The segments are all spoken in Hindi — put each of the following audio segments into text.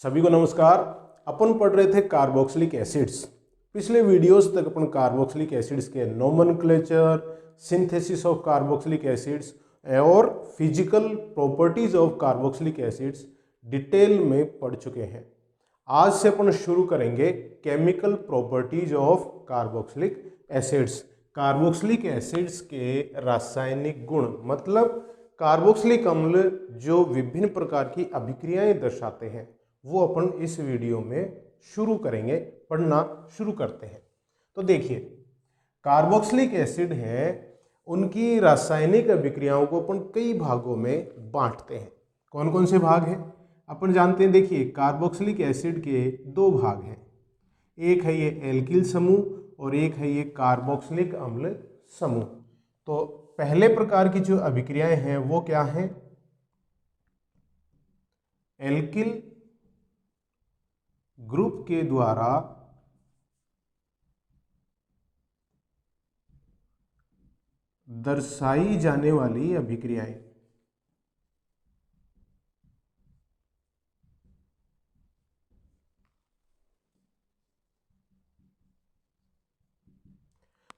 सभी को नमस्कार। अपन पढ़ रहे थे कार्बोक्सिलिक एसिड्स। पिछले वीडियोस तक अपन कार्बोक्सिलिक एसिड्स के nomenclature, synthesis of carboxylic acids और physical properties of carboxylic acids detail में पढ़ चुके हैं। आज से अपन शुरू करेंगे chemical properties of carboxylic acids. Carboxylic acids के रासायनिक गुण, मतलब कार्बोक्सिलिक अम्ल जो विभिन्न प्रकार की अभिक्रियाएं दर्शाते हैं, वो अपन इस वीडियो में शुरू करेंगे, पढ़ना शुरू करते हैं। तो देखिए, कार्बोक्सिलिक एसिड हैं, उनकी रासायनिक अभिक्रियाओं को अपन कई भागों में बांटते हैं। कौन कौन से भाग हैं अपन जानते हैं। देखिए, कार्बोक्सिलिक एसिड के दो भाग हैं, एक है ये एल्किल समूह और एक है ये कार्बोक्सिलिक अम्ल समूह। तो पहले प्रकार की जो अभिक्रियाएं हैं वो क्या हैं? एल्किल ग्रुप के द्वारा दर्शाई जाने वाली अभिक्रियाएं।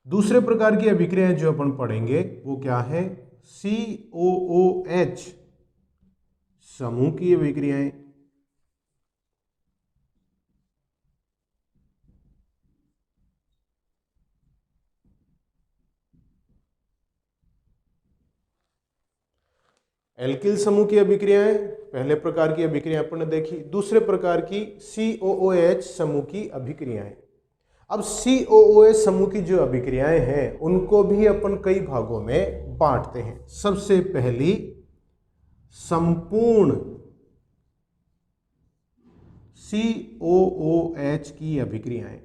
दूसरे प्रकार की अभिक्रियाएं जो अपन पढ़ेंगे वो क्या है? COOH समूह की अभिक्रियाएं। एल्किल समूह की अभिक्रियाएं पहले प्रकार की अभिक्रिया अपन ने देखी। दूसरे प्रकार की COOH समूह की अभिक्रियाएं। अब COOH समूह की जो अभिक्रियाएं हैं उनको भी अपन कई भागों में बांटते हैं। सबसे पहली संपूर्ण COOH की अभिक्रियाएं।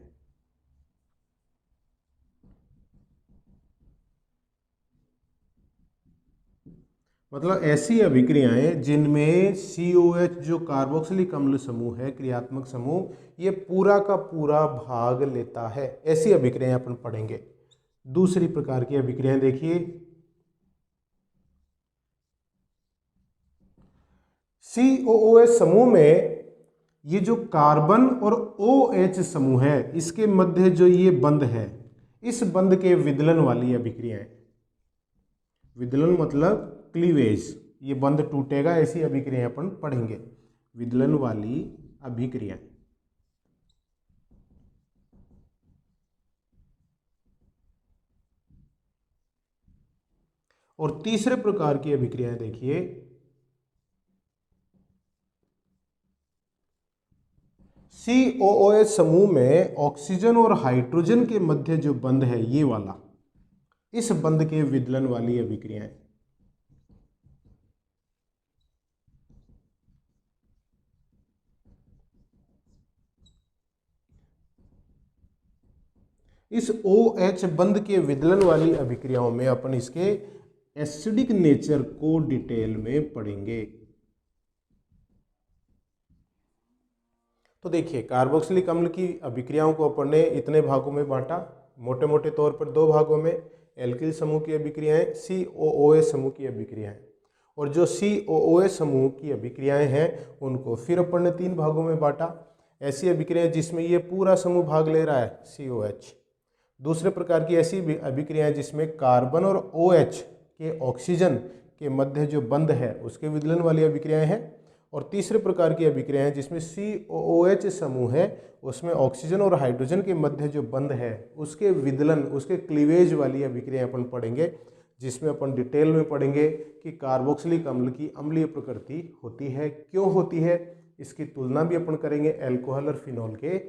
मतलब ऐसी अभिक्रियाएं जिनमें COH जो कार्बोक्सिलिक अम्ल समूह है, क्रियात्मक समूह, ये पूरा का पूरा भाग लेता है, ऐसी अभिक्रियाएं अपन पढ़ेंगे। दूसरी प्रकार की अभिक्रियाएं देखिए, COOH समूह में ये जो कार्बन और OH समूह है, इसके मध्य जो ये बंध है, इस बंध के विदलन वाली अभिक्रियाएं। विदलन मतलब क्लीवेज, ये बंध टूटेगा, ऐसी अभिक्रियाएं अपन पढ़ेंगे। विदलन वाली अभिक्रियाएं। और तीसरे प्रकार की अभिक्रियाएं देखिए, COOH समूह में ऑक्सीजन और हाइड्रोजन के मध्य जो बंध है, ये वाला, इस बंध के विदलन वाली अभिक्रियाएं। इस OH बंध के विदलन वाली अभिक्रियाओं में अपन इसके एसिडिक नेचर को डिटेल में पढ़ेंगे। तो देखिए, कार्बोक्सिलिक अम्ल की अभिक्रियाओं को अपन ने इतने भागों में बांटा, मोटे मोटे तौर पर दो भागों में, एल्किल समूह की अभिक्रियाएं, COOH समूह की अभिक्रियाएं। और जो COOH समूह की अभिक्रियाएं हैं उनको फिर अपन ने तीन भागों में बांटा। ऐसी अभिक्रियाएं जिसमें ये पूरा समूह भाग ले रहा है, COH। दूसरे प्रकार की ऐसी अभिक्रियाएं जिसमें कार्बन और OH के ऑक्सीजन के मध्य जो बंध है उसके विदलन वाली अभिक्रियाएं हैं। और तीसरे प्रकार की अभिक्रियाएं जिसमें COOH समूह है, उसमें ऑक्सीजन और हाइड्रोजन के मध्य जो बंध है उसके विदलन, उसके क्लीवेज वाली अभिक्रियाएं अपन पढ़ेंगे, जिसमें अपन डिटेल में पढ़ेंगे कि कार्बोक्सिलिक अम्ल की अम्लीय प्रकृति होती है, क्यों होती है, इसकी तुलना भी अपन करेंगे अल्कोहल और फिनॉल के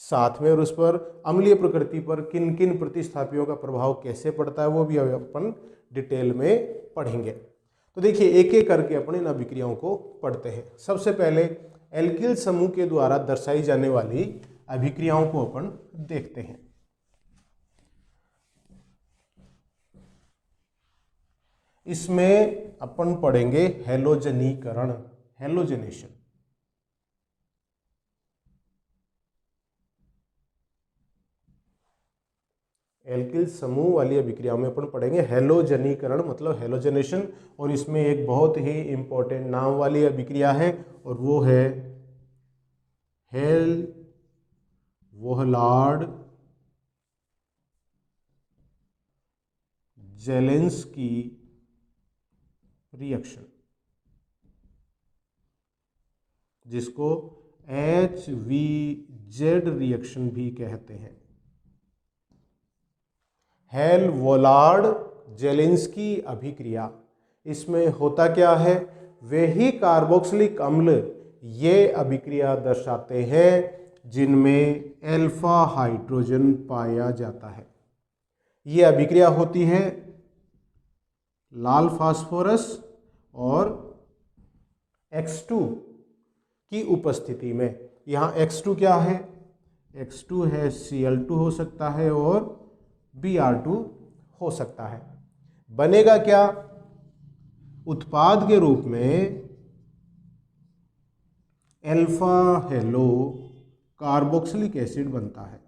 साथ में, और उस पर अम्लीय प्रकृति पर किन किन प्रतिस्थापियों का प्रभाव कैसे पड़ता है वो भी अपन डिटेल में पढ़ेंगे। तो देखिए, एक एक करके अपन इन अभिक्रियाओं को पढ़ते हैं। सबसे पहले एल्किल समूह के द्वारा दर्शाई जाने वाली अभिक्रियाओं को अपन देखते हैं। इसमें अपन पढ़ेंगे हैलोजनीकरण, हैलोजनेशन। एल्किल समूह वाली अभिक्रियाओं में अपन पढ़ेंगे हैलोजनीकरण, मतलब हैलोजनेशन। और इसमें एक बहुत ही इंपॉर्टेंट नाम वाली अभिक्रिया है और वो है हेल वोहलार्ड जेलेंस्की रिएक्शन, जिसको HVZ रिएक्शन भी कहते हैं। हेल वोलार्ड जेलेंस्की अभिक्रिया, इसमें होता क्या है, वे ही कार्बोक्सिलिक अम्ल ये अभिक्रिया दर्शाते हैं जिनमें अल्फा हाइड्रोजन पाया जाता है। ये अभिक्रिया होती है लाल फास्फोरस और X2 की उपस्थिति में। यहाँ X2 क्या है, X2 है Cl2 हो सकता है और Br2 हो सकता है। बनेगा क्या, उत्पाद के रूप में अल्फा हेलो कार्बोक्सिलिक एसिड बनता है।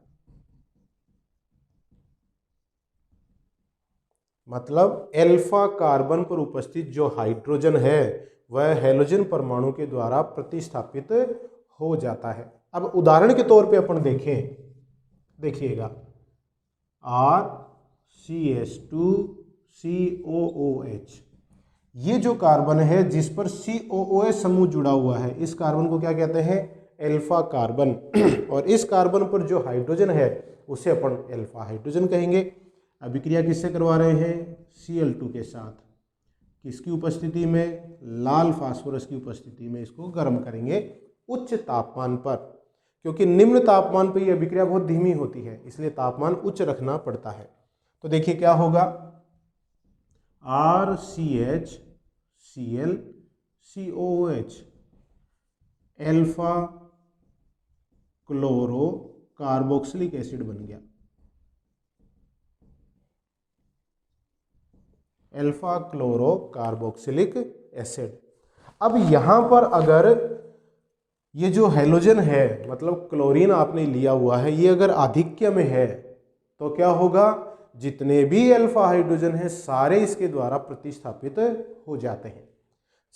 मतलब अल्फा कार्बन पर उपस्थित जो हाइड्रोजन है वह हैलोजन परमाणु के द्वारा प्रतिस्थापित हो जाता है। अब उदाहरण के तौर पे अपन देखें, देखिएगा RCH2COOH, ये जो कार्बन है जिस पर COOH समूह जुड़ा हुआ है, इस कार्बन को क्या कहते हैं, अल्फा कार्बन। और इस कार्बन पर जो हाइड्रोजन है उसे अपन अल्फा हाइड्रोजन कहेंगे। अभिक्रिया किससे करवा रहे हैं, Cl2 के साथ, किसकी उपस्थिति में, लाल फास्फोरस की उपस्थिति में इसको गर्म करेंगे उच्च तापमान पर, क्योंकि निम्न तापमान पर यह अभिक्रिया बहुत धीमी होती है, इसलिए तापमान उच्च रखना पड़ता है। तो देखिए क्या होगा, RCHClCOOH alpha chloro carboxylic acid बन गया, अल्फा क्लोरो कार्बोक्सिलिक एसिड। अब यहां पर अगर ये जो हैलोजन है, मतलब क्लोरीन आपने लिया हुआ है, ये अगर आधिक्य में है तो क्या होगा, जितने भी अल्फा हाइड्रोजन है सारे इसके द्वारा प्रतिस्थापित हो जाते हैं।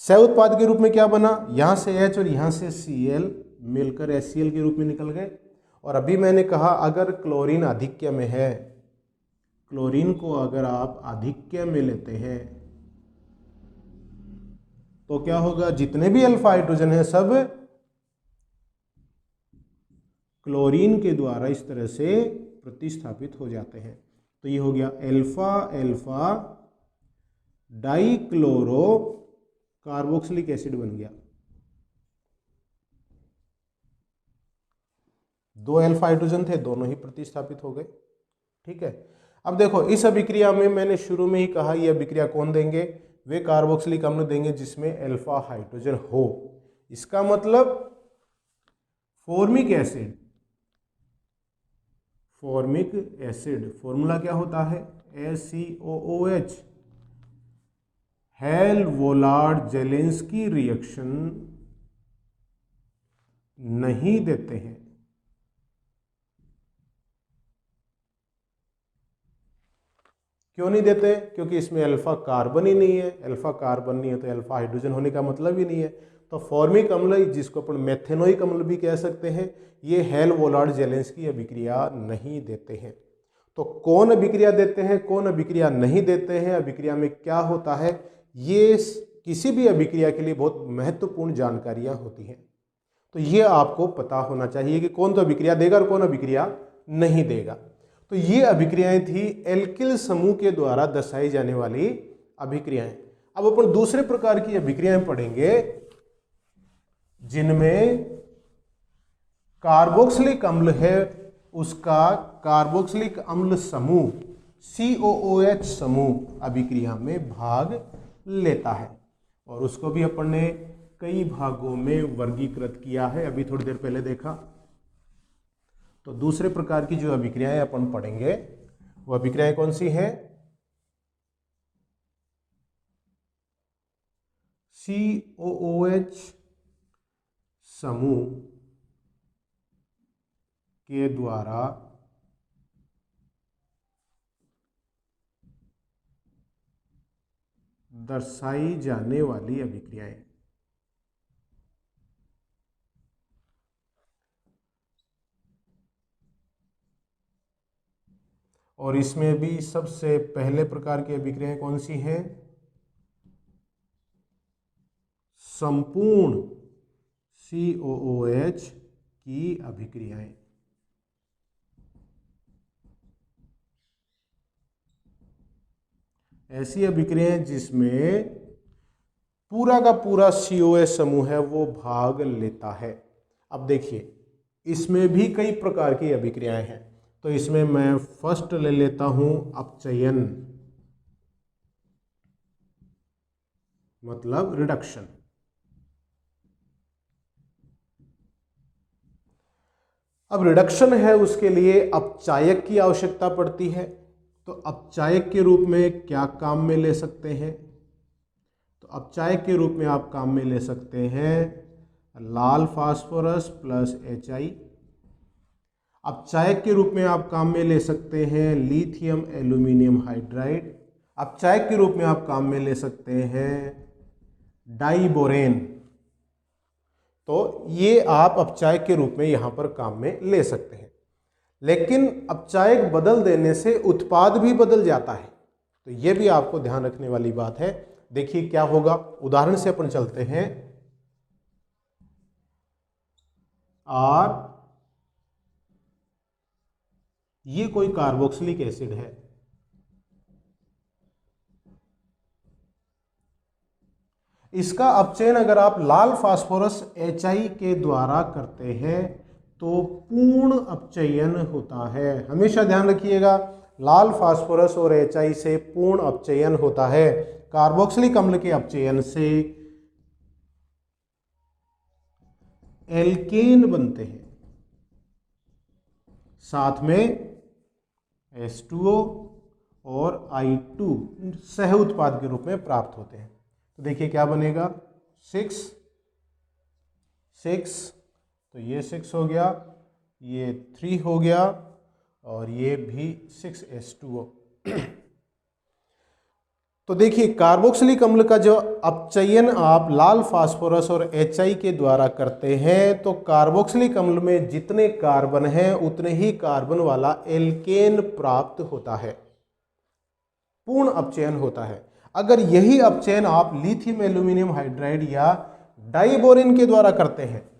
सह उत्पाद के रूप में क्या बना, यहां से H और यहां से Cl मिलकर HCl के रूप में निकल गए। और अभी मैंने कहा अगर क्लोरीन आधिक्य में है, क्लोरीन को अगर आप आधिक्य में लेते हैं तो क्या होगा, जितने भी अल्फा हाइड्रोजन है सब क्लोरीन के द्वारा इस तरह से प्रतिस्थापित हो जाते हैं। तो ये हो गया alpha alpha dichloro carboxylic acid बन गया। दो अल्फा हाइड्रोजन थे, दोनों ही प्रतिस्थापित हो गए। ठीक है, अब देखो इस अभिक्रिया में मैंने शुरू में ही कहा, यह अभिक्रिया कौन देंगे, वे कार्बोक्सिलिक अम्ल देंगे जिसमें अल्फा हाइड्रोजन हो। इसका मतलब formic acid, formic acid formula क्या होता है, HCOOH, हेल वोलार्ड जेलेंस्की रिएक्शन नहीं देते हैं। क्यों नहीं देते, क्योंकि इसमें अल्फा कार्बन ही नहीं है। अल्फा कार्बन नहीं है तो अल्फा हाइड्रोजन होने का मतलब ही नहीं है। तो फॉर्मिक अम्ल, जिसको अपन मेथेनोइक अम्ल भी कह सकते हैं, ये हेल वोलार्ड जेलेंस्की अभिक्रिया नहीं देते हैं। तो कौन अभिक्रिया देते हैं, कौन अभिक्रिया नहीं देते हैं, अभिक्रिया में क्या होता है, ये किसी भी अभिक्रिया के लिए बहुत महत्वपूर्ण जानकारियां होती हैं। तो ये आपको पता होना चाहिए कि कौन तो अभिक्रिया देगा और कौन अभिक्रिया नहीं देगा। तो ये अभिक्रियाएं थी एल्किल समूह के द्वारा दर्शाई जाने वाली अभिक्रियाएं। अब अपन दूसरे प्रकार की अभिक्रियाएं पढ़ेंगे जिनमें कार्बोक्सिलिक अम्ल है, उसका कार्बोक्सिलिक अम्ल समूह COOH समूह अभिक्रिया में भाग लेता है। और उसको भी अपन ने कई भागों में वर्गीकृत किया है, अभी थोड़ी देर पहले देखा। तो दूसरे प्रकार की जो अभिक्रियाएं अपन पढ़ेंगे वो अभिक्रियाएं कौन सी हैं, COOH समूह के द्वारा दर्शाई जाने वाली अभिक्रियाएं। और इसमें भी सबसे पहले प्रकार की अभिक्रियाएं कौन सी हैं? संपूर्ण COOH की अभिक्रियाएं। ऐसी अभिक्रियाएं जिसमें पूरा का पूरा COH समूह है वो भाग लेता है। अब देखिए इसमें भी कई प्रकार की अभिक्रियाएं हैं, तो इसमें मैं फर्स्ट ले लेता हूं अपचयन, मतलब रिडक्शन। अब रिडक्शन है, उसके लिए अपचायक की आवश्यकता पड़ती है। तो अपचायक के रूप में क्या काम में ले सकते हैं? तो अपचायक के रूप में आप काम में ले सकते हैं लाल फास्फोरस प्लस HI। अपचायक के रूप में आप काम में ले सकते हैं लिथियम एल्यूमिनियम हाइड्राइड। अपचायक के रूप में आप काम में ले सकते हैं डाइबोरेन। तो ये आप अपचायक के रूप में यहां पर काम में ले सकते हैं। लेकिन अपचायक बदल देने से उत्पाद भी बदल जाता है, तो ये भी आपको ध्यान रखने वाली बात है। देखिए क्या होगा, उदाहरण से अपन चलते हैं। ये कोई कार्बोक्सिलिक एसिड है, इसका अपचयन अगर आप लाल फास्फोरस HI के द्वारा करते हैं तो पूर्ण अपचयन होता है। हमेशा ध्यान रखिएगा, लाल फास्फोरस और HI से पूर्ण अपचयन होता है। कार्बोक्सिलिक अम्ल के अपचयन से एल्केन बनते हैं, साथ में H2O और I2 सह उत्पाद के रूप में प्राप्त होते हैं। तो देखिए क्या बनेगा, 6 6, तो ये 6 हो गया, ये 3 हो गया और ये भी 6H2O। तो देखिए कार्बोक्सिलिक अम्ल का जो अपचयन आप लाल फास्फोरस और HI के द्वारा करते हैं तो कार्बोक्सिलिक अम्ल में जितने कार्बन हैं उतने ही कार्बन वाला एल्केन प्राप्त होता है, पूर्ण अपचयन होता है। अगर यही अपचयन आप लिथियम एल्यूमिनियम हाइड्राइड या डाइबोरेन के द्वारा करते हैं,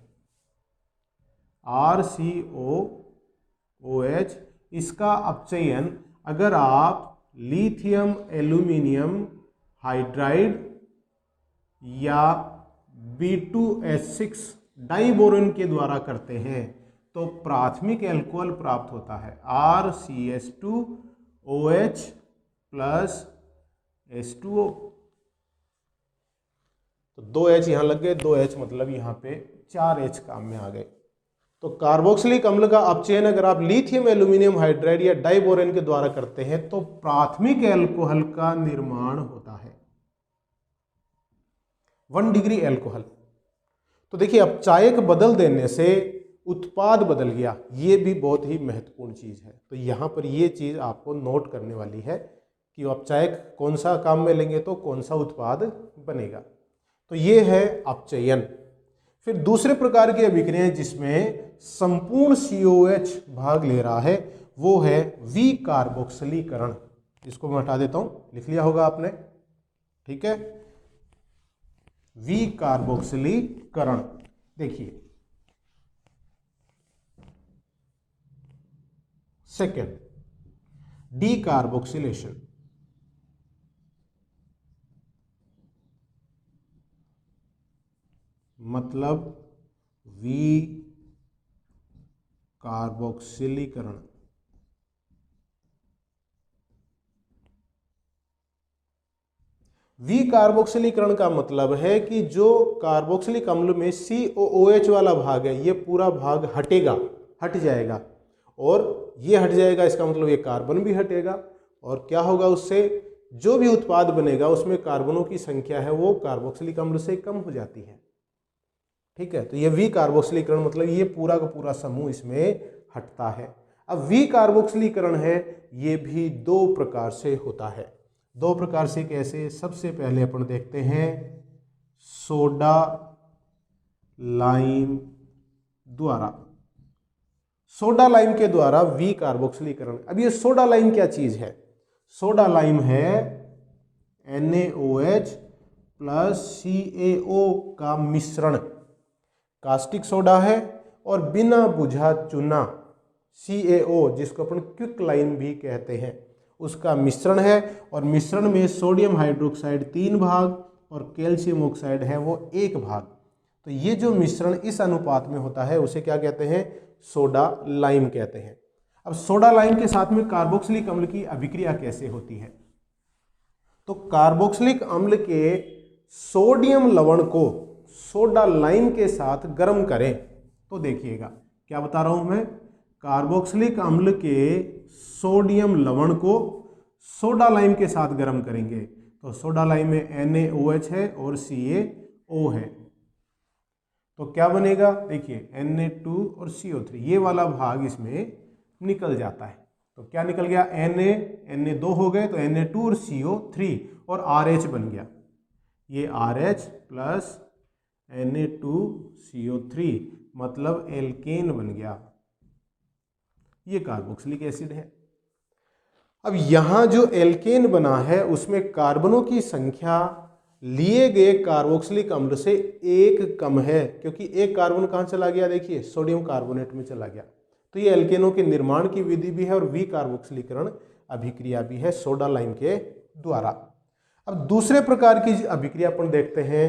RCOOH, इसका अपचयन अगर आप लिथियम एल्यूमिनियम हाइड्राइड या B2H6 डाइबोरेन के द्वारा करते हैं तो प्राथमिक अल्कोहल प्राप्त होता है RCH2OH प्लस H2O। तो 2H यहां लग गए, 2H मतलब यहां पे 4H काम में आ गए। तो कार्बोक्सिलिक अम्ल का अपचयन अगर आप लिथियम एल्यूमिनियम हाइड्राइड या डाइबोरेन के द्वारा करते हैं तो प्राथमिक अल्कोहल का निर्माण होता है, 1 डिग्री अल्कोहल। तो देखिए अपचायक बदल देने से उत्पाद बदल गया, ये भी बहुत ही महत्वपूर्ण चीज है। तो यहां पर ये चीज आपको नोट करने वाली है कि अपचायक कौन सा काम में लेंगे तो कौन सा उत्पाद बनेगा। तो ये है अपचयन। फिर दूसरे प्रकार की अभिक्रियाएं जिसमें संपूर्ण COH भाग ले रहा है वो है विकार्बोक्सिलीकरण। इसको मैं हटा देता हूं, लिख लिया होगा आपने, ठीक है। विकार्बोक्सिलीकरण, देखिए सेकेंड डीकार्बोक्सिलेशन। मतलब विकार्बोक्सिलीकरण। विकार्बोक्सिलीकरण का मतलब है कि जो कार्बोक्सिलिक अम्ल में COOH वाला भाग है ये पूरा भाग हटेगा, हट जाएगा। और ये हट जाएगा इसका मतलब ये कार्बन भी हटेगा, और क्या होगा उससे, जो भी उत्पाद बनेगा उसमें कार्बनों की संख्या है वो कार्बोक्सिलिक अम्ल से कम हो जाती है, ठीक है। तो ये विकार्बोक्सिलीकरण मतलब ये पूरा का पूरा समूह इसमें हटता है। अब विकार्बोक्सिलीकरण है ये भी 2 प्रकार से होता है। 2 प्रकार से कैसे, सबसे पहले अपन देखते हैं सोडा लाइम द्वारा। सोडा लाइम के द्वारा वी कार्बोक्सिलीकरण। अब ये सोडा लाइम क्या चीज है? सोडा लाइम है NaOH प्लस CaO का मिश्रण। कास्टिक सोडा है और बिना बुझा चूना CaO, जिसको अपन क्विक लाइम भी कहते हैं, उसका मिश्रण है। और मिश्रण में सोडियम हाइड्रोक्साइड 3 भाग और कैल्शियम ऑक्साइड है वो 1 भाग। तो ये जो मिश्रण इस अनुपात में होता है उसे क्या कहते हैं? सोडा लाइम कहते हैं। अब सोडा लाइम के साथ में कार्बोक्सिलिक अम्ल की अभिक्रिया कैसे होती है? तो कार्बोक्सिलिक अम्ल के सोडियम लवण को सोडा लाइम के साथ गर्म करें तो देखिएगा क्या बता रहा हूं मैं। कार्बोक्सिलिक अम्ल के सोडियम लवण को सोडा लाइम के साथ गर्म करेंगे तो सोडा लाइम में NaOH है और CaO है, तो क्या बनेगा? देखिए Na2 और CO3, ये वाला भाग इसमें निकल जाता है। तो क्या निकल गया? Na 2 हो गए तो Na2 और CO3 और RH बन गया। ये RH प्लस Na2CO3 मतलब एल्केन बन गया। ये कार्बोक्सिलिक एसिड है। अब यहां जो एल्केन बना है उसमें कार्बनों की संख्या लिए गए कार्बोक्सिलिक अम्ल से 1 कम है, क्योंकि एक कार्बन कहां चला गया? देखिए सोडियम कार्बोनेट में चला गया। तो ये एल्केनों के निर्माण की विधि भी है और वी कार्बोक्सिलीकरण अभिक्रिया भी है सोडा लाइम के द्वारा। अब दूसरे प्रकार की अभिक्रिया अपन देखते हैं,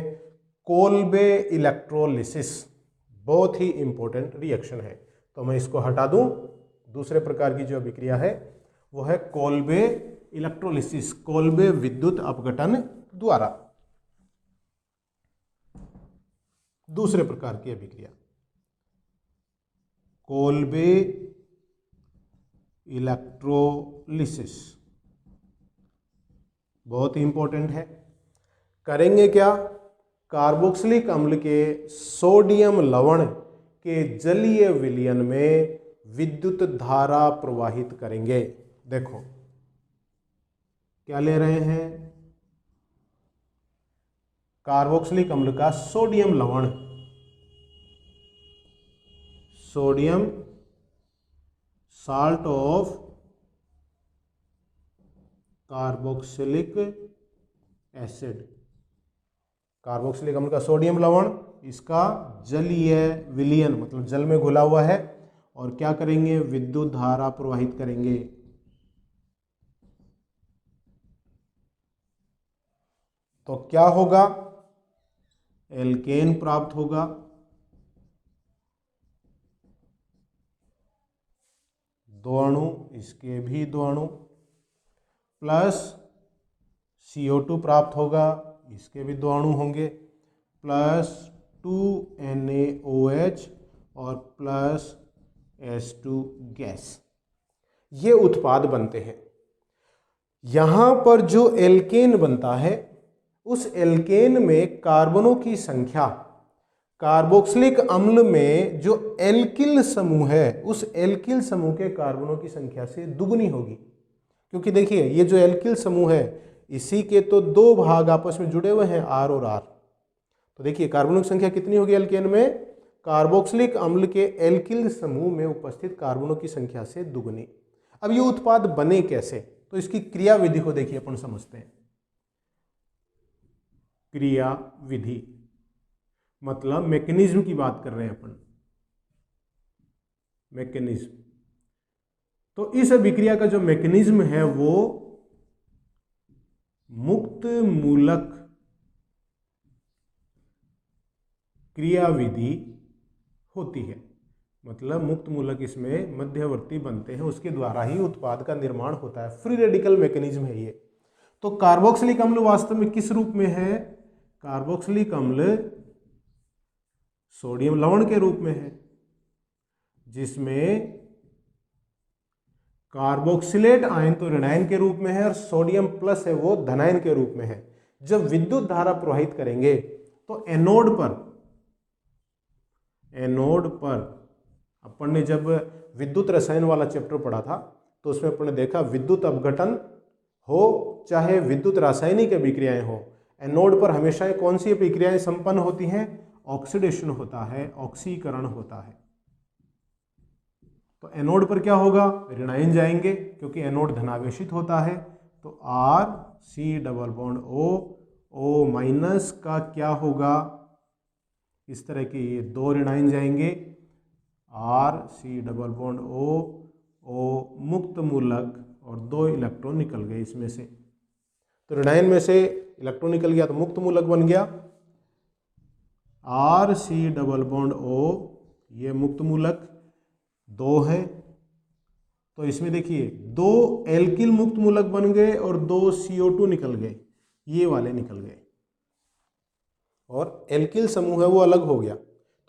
कोल्बे इलेक्ट्रोलिसिस। बहुत ही इंपॉर्टेंट रिएक्शन है, तो मैं इसको हटा दूं। दूसरे प्रकार की जो अभिक्रिया है वो है कोल्बे इलेक्ट्रोलिसिस, कोल्बे विद्युत अपघटन द्वारा। दूसरे प्रकार की अभिक्रिया कोल्बे इलेक्ट्रोलिसिस, बहुत ही इंपॉर्टेंट है। करेंगे क्या? कार्बोक्सिलिक अम्ल के सोडियम लवण के जलीय विलयन में विद्युत धारा प्रवाहित करेंगे। देखो क्या ले रहे हैं? कार्बोक्सिलिक अम्ल का सोडियम लवण, sodium salt of carboxylic acid, carboxylic अम्ल का सोडियम लवण, इसका जलीय विलयन मतलब जल में घुला हुआ है, और क्या करेंगे? विद्युत धारा प्रवाहित करेंगे। तो क्या होगा? एल्केन प्राप्त होगा। दो अणु, इसके भी 2 अणु, प्लस CO2 प्राप्त होगा, इसके भी 2 अणु होंगे, प्लस 2NaOH और प्लस H2 गैस। ये उत्पाद बनते हैं। यहां पर जो एल्केन बनता है उस एल्केन में कार्बनों की संख्या कार्बोक्सिलिक अम्ल में जो एल्किल समूह है उस एल्किल समूह के कार्बनों की संख्या से दुगनी होगी। क्योंकि देखिए ये जो एल्किल समूह है इसी के तो 2 भाग आपस में जुड़े हुए हैं, R और R। तो देखिए कार्बनों की संख्या कितनी होगी एल्केन में? कार्बोक्सिलिक अम्ल के एल्किल समूह में उपस्थित कार्बनों की संख्या से दुगनी। अब ये उत्पाद बने कैसे? तो इसकी क्रिया विधि को देखिए अपन समझते हैं। क्रिया विधि मतलब मैकेनिज्म की बात कर रहे हैं अपन, मैकेनिज्म। तो इस अभिक्रिया का जो मैकेनिज्म है वो मुक्त मूलक क्रिया विधि होती है। मतलब मुक्त मूलक इसमें मध्यवर्ती बनते हैं, उसके द्वारा ही उत्पाद का निर्माण होता है। फ्री रेडिकल मैकेनिज्म है ये। तो कार्बोक्सिलिक अम्ल वास्तव में किस रूप में है? कार्बोक्सिलिक अम्ल सोडियम लवण के रूप में है, जिसमें कार्बोक्सिलेट आयन तो ऋणायन के रूप में है और सोडियम प्लस है वो धनायन के रूप में है। जब विद्युत धारा प्रवाहित करेंगे तो एनोड पर अपन ने जब विद्युत रसायन वाला चैप्टर पढ़ा था तो उसमें अपन ने देखा विद्युत अपघटन हो चाहे विद्युत रासायनिक अभिक्रियाएं हो, एनोड पर हमेशा कौन सी अभिक्रियाएं संपन्न होती हैं? ऑक्सीडेशन होता है, ऑक्सीकरण होता है। तो एनोड पर क्या होगा, ऋण आयन जाएंगे क्योंकि एनोड धनावेशित होता है। तो R C double bond O minus का क्या होगा, इस तरह के ये दो ऋण आयन जाएंगे, R C double bond O मुक्त मूलक और दो इलेक्ट्रॉन निकल गए इसमें से। तो ऋण आयन में से इलेक्ट्रॉन निकल गया तो मुक्त मूलक बन गया। R C double bond O, ये मुक्त मूलक दो है। तो इसमें देखिए दो एल्किल मुक्त मूलक बन गए और दो CO2 निकल गए, ये वाले निकल गए, और एल्किल समूह है वो अलग हो गया।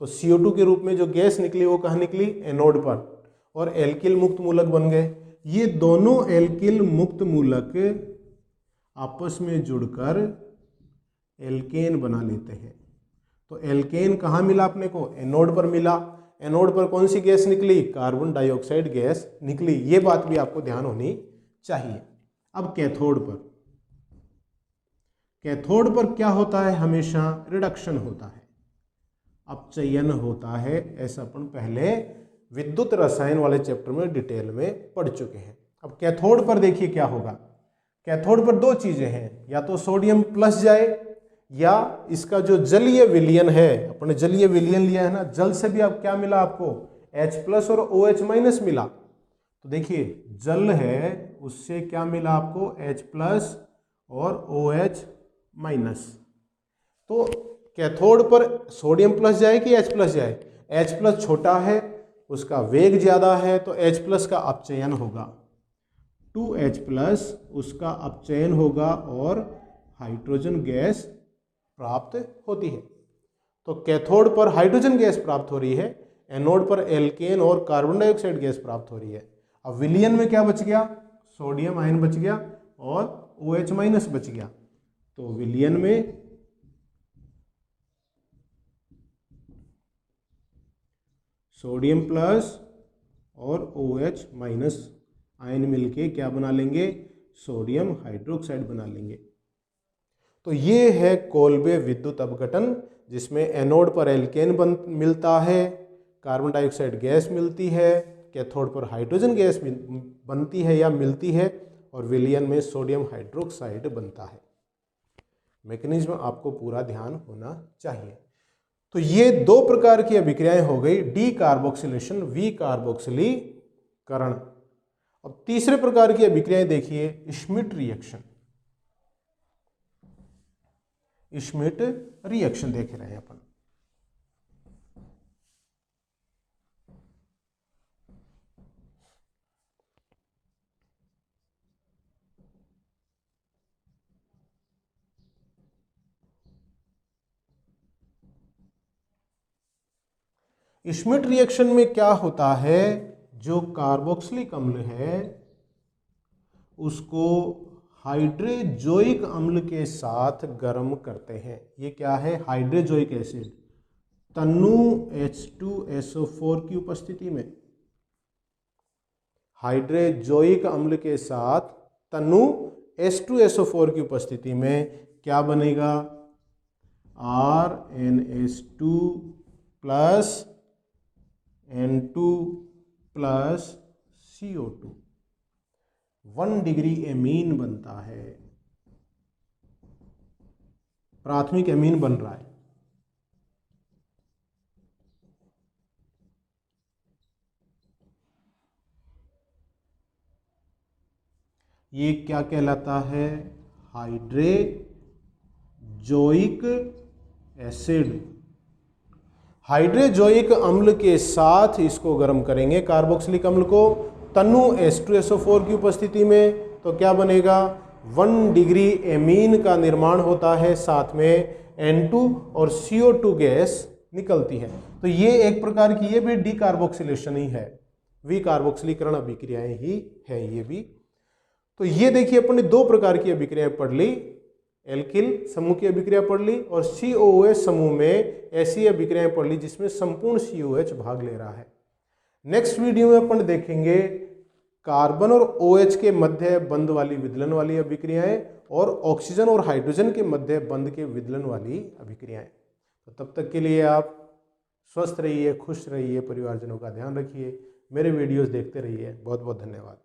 तो CO2 के रूप में जो गैस निकली वो कहाँ निकली, एनोड पर, और एल्किल मुक्त मूलक बन गए। ये दोनों एल्किल मुक्त मूलक आपस में जुड़कर एल्केन बना लेते हैं। तो एल्केन कहाँ मिला अपने को, एनोड पर मिला। एनोड पर कौन सी गैस निकली, कार्बन डाइऑक्साइड गैस निकली। ये बात भी आपको ध्यान होनी चाहिए। अब कैथोड पर, कैथोड पर क्या होता है, हमेशा रिडक्शन होता है, अपचयन होता है। ऐसा अपन पहले विद्युत रसायन वाले चैप्टर में डिटेल में पढ़ चुके हैं। अब कैथोड पर देखिए क्या होगा। कैथोड पर दो चीजें हैं, या तो सोडियम प्लस जाए, या इसका जो जलीय विलयन है, अपने जलीय विलयन लिया है ना, जल से भी अब क्या मिला आपको, H+ और OH- मिला। तो देखिए जल है उससे क्या मिला आपको, H+ और OH-। तो कैथोड पर सोडियम प्लस जाए कि H+ जाए, H+ छोटा है, उसका वेग ज्यादा है, तो H+ का अपचयन होगा, 2H+ उसका अपचयन होगा और हाइड्रोजन गैस प्राप्त होती है। तो कैथोड पर हाइड्रोजन गैस प्राप्त हो रही है, एनोड पर एल्केन और कार्बन डाइऑक्साइड गैस प्राप्त हो रही है। अब विलयन में क्या बच गया, सोडियम आयन बच गया और OH- बच गया। तो विलयन में सोडियम प्लस और OH- आयन मिलके क्या बना लेंगे, सोडियम हाइड्रोक्साइड बना लेंगे। तो ये है कोल्बे विद्युत अपघटन, जिसमें एनोड पर एल्केन मिलता है, कार्बन डाइऑक्साइड गैस मिलती है, कैथोड पर हाइड्रोजन गैस बनती है या मिलती है, और विलयन में सोडियम हाइड्रोक्साइड बनता है। मैकेनिज्म आपको पूरा ध्यान होना चाहिए। तो ये दो प्रकार की अभिक्रियाएं हो गई, डी कार्बोक्सिलेशन, वी कार्बोक्सिलीकरण। अब तीसरे प्रकार की अभिक्रियाएं देखिए, श्मिट रिएक्शन। श्मिट रिएक्शन देख रहे हैं अपन। श्मिट रिएक्शन में क्या होता है, जो कार्बोक्सिलिक अम्ल है उसको हाइड्रोजोइक अम्ल के साथ गर्म करते हैं। ये क्या है, हाइड्रोजोइक एसिड, तन्नु H2SO4 की उपस्थिति में, हाइड्रोजोइक अम्ल के साथ तन्नु H2SO4 की उपस्थिति में क्या बनेगा, RnH2 plus N2 plus CO2, 1 degree amine बनता है, प्राथमिक एमीन बन रहा है। ये क्या कहलाता है, हाइड्रोजोइक एसिड। हाइड्रोजोइक अम्ल के साथ इसको गर्म करेंगे, कार्बोक्सिलिक अम्ल को, तन्नु H2SO4 की उपस्थिति में, तो क्या बनेगा, 1 डिग्री एमीन का निर्माण होता है, साथ में N2 और CO2 गैस निकलती है। तो ये एक प्रकार की, ये भी डीकार्बोक्सिलेशन ही है, विकार्बोक्सिलीकरण अभिक्रियाएं ही है ये भी। तो ये देखिए अपन ने दो प्रकार की अभिक्रियाएं पढ़ ली, एल्किल समूह की अभिक्रिया पढ़ ली, और COOH समूह में ऐसी अभिक्रियाएं पढ़ ली जिसमें संपूर्ण COH भाग ले रहा है। नेक्स्ट वीडियो में अपन देखेंगे कार्बन और OH के मध्य बंध वाली विदलन वाली अभिक्रियाएं, और ऑक्सीजन और हाइड्रोजन के मध्य बंध के विदलन वाली अभिक्रियाएं। तो तब तक के लिए आप स्वस्थ रहिए, खुश रहिए, परिवारजनों का ध्यान रखिए। मेरे वीडियोस देखते रहिए। बहुत बहुत धन्यवाद।